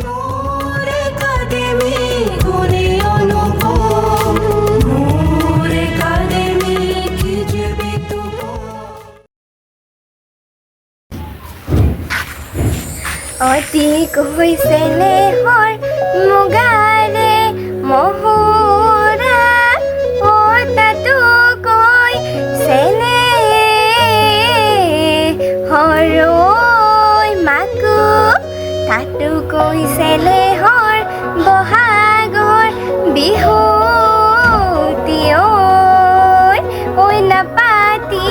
Nur Academy gune anubhav Nur Academy kijbe tu অতি কৈছে নেহৰ মুগাৰে মহুৰা ও তাতো কৈছে নেহৰ মাকো তাতো কৈছে নেহৰ বহাগৰ বিহুতি ঐ নাপাতি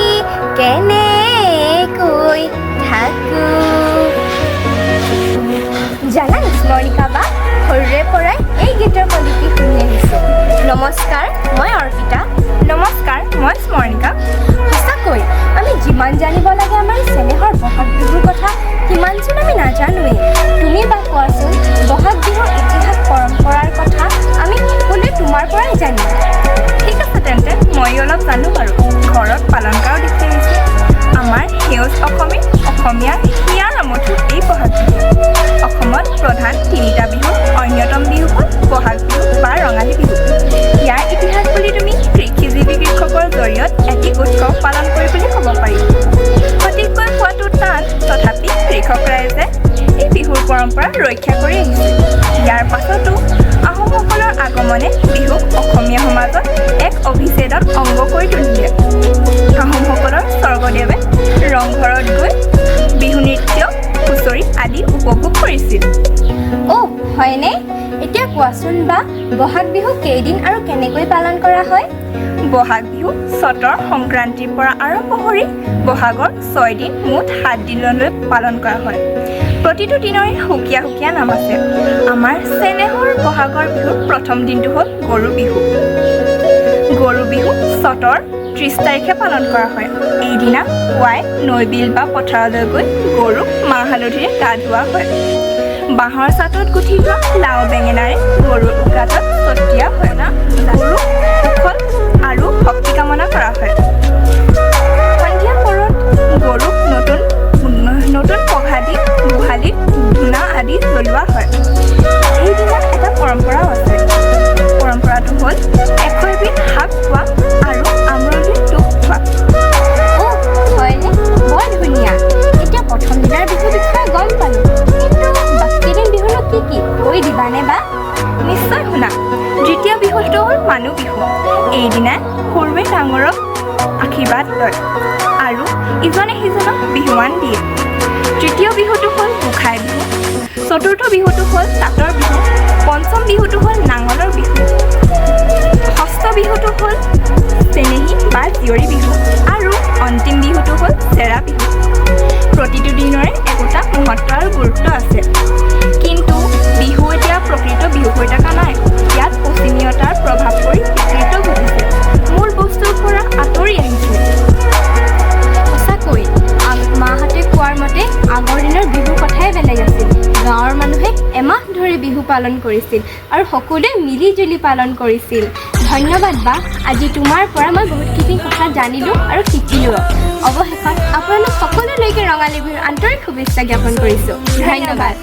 কেনেকৈ থাকো জানা স্মৰণিকা বা সৰুৰে পৰাই এই গীতৰ কলিটি শুনি আহিছোঁ। নমস্কাৰ, মই অৰ্পিতা। নমস্কাৰ, মই স্মৰণিকা। সঁচাকৈ আমি যিমান জানিব লাগে আমাৰ চেনেহৰ বহাগ বিহুৰ কথা সিমানচোন আমি নাজানোৱেই। তুমি বা কোৱাচোন বহাগ বিহুৰ ইতিহাস পৰম্পৰাৰ কথা আমি সকলোৱে তোমাৰ পৰাই জানিম। ঠিক আছে তেন্তে ময়ো অলপ জানো বাৰু। ঘৰত পালন কৰাও দেখি আহিছোঁ। আমাৰ সেউজ অসমীয়াৰ হিয়াৰ আমঠু এই বহাগ বিহু। অসমত প্ৰধান তিনিটা বিহুৰ অন্যতম বিহু হ'ল বহাগ বিহু বা ৰঙালী বিহু। ইয়াৰ ইতিহাস বুলি তুমি কৃষিজীৱী কৃষকৰ জৰিয়ত এটি উৎসৱ পালন কৰি বুলি ক'ব পাৰি। সঠিককৈ কোৱাটো টান, তথাপি কৃষক ৰাইজে এই বিহুৰ পৰম্পৰা ৰক্ষা কৰি আহিছে। ইয়াৰ পাছতো আহোমসকলৰ আগমনে বিহুক অসমীয়া সমাজত এক অবিচ্ছেদ্য অংগ কৰি তুলিলে। আহোমসকলৰ স্বৰ্গদেৱে ৰংঘৰত গৈ বিহু নৃত্য হুঁচৰি আদি উপভোগ কৰিছিল। অ' হয়নে? এতিয়া কোৱাচোন বা বহাগ বিহু কেইদিন আৰু কেনেকৈ পালন কৰা হয়? বহাগ বিহু চ'তৰ সংক্ৰান্তিৰ পৰা আৰম্ভ কৰি বহাগৰ 6 দিন মুঠ 7 দিনলৈ পালন কৰা হয়। প্ৰতিটো দিনৰে সুকীয়া সুকীয়া নাম আছে। আমাৰ চেনেহৰ বহাগৰ বিহুৰ প্ৰথম দিনটো হ'ল গৰু বিহু। গৰু বিহু চ'তৰ 30 তাৰিখে পালন কৰা হয়। এইদিনা পুৱাই নৈ বিল বা পথাৰলৈ গৈ গৰুক মাহ হালধিৰে গা ধুওৱা হয়। বাঁহৰ চাটত গুঠি লোৱা লাও বেঙেনাৰে গৰুৰ গাঁতত ছটিওৱা হয়। গৰুক সুফল আৰু শক্তি কামনা কৰা হয়। সন্ধিয়া পৰত গৰুক নতুন পঘা দি গোহালিত ধূনা আদি জ্বলোৱা হয়। এইদিনা এটা পৰম্পৰাও আছে। পৰম্পৰাটো হ'ল 100 এবিধ শাক খোৱা আৰু আমৰলিৰ টোপ খোৱা। অ' হয়নে? বৰ ধুনীয়া। এতিয়া প্ৰথম দিনাৰ বিহুৰ বিষয়ে গম পালোঁ, কিন্তু বাকীদিন বিহুনো কি কি কৈ দিবানে বা? নিশ্চয় শুনা। দ্বিতীয় বিহুটো হ'ল মানুহ বিহু। এইদিনা সৰুৱে ডাঙৰক আশীৰ্বাদ লয় আৰু ইজনে সিজনক বিহুৱান দিয়ে। তৃতীয় বিহুটো হ'ল গোঁসাই বিহু। চতুৰ্থ বিহুটো হ'ল তাঁতৰ বিহু। পঞ্চম বিহুটো হ'ল নাঙলৰ বিহু। ষষ্ঠ বিহুটো হ'ল চেনেহী বা জীয়ৰী বিহু আৰু অন্তিম বিহুটো হ'ল চেৰা বিহু। প্ৰতিটো দিনৰে একোটা মহত্ব আৰু গুৰুত্ব আছে। কিন্তু বিহু এতিয়া প্ৰকৃত বিহু হৈ থকা নাই। ইয়াত পশ্চিমীয়তাৰ প্ৰভাৱ পৰি বিকৃত ঘটিছে, মূল বস্তুৰ পৰা আঁতৰি আহিছে। সঁচাকৈ মাহঁতে কোৱাৰ মতে আগৰ দিনৰ বিহুৰ কথাই বেলেগ আছিল। গাঁৱৰ মানুহে এমাহ ধৰি বিহু পালন কৰিছিল আৰু সকলোৱে মিলি জুলি পালন কৰিছিল। ধন্যবাদ বা, আজি তোমাৰ পৰা মই বহুতখিনি কথা জানিলোঁ আৰু শিকিলোঁ। অৱশেষত আপোনালোক সকলোলৈকে ৰঙালী বিহুৰ আন্তৰিক শুভেচ্ছা জ্ঞাপন কৰিছোঁ। ধন্যবাদ।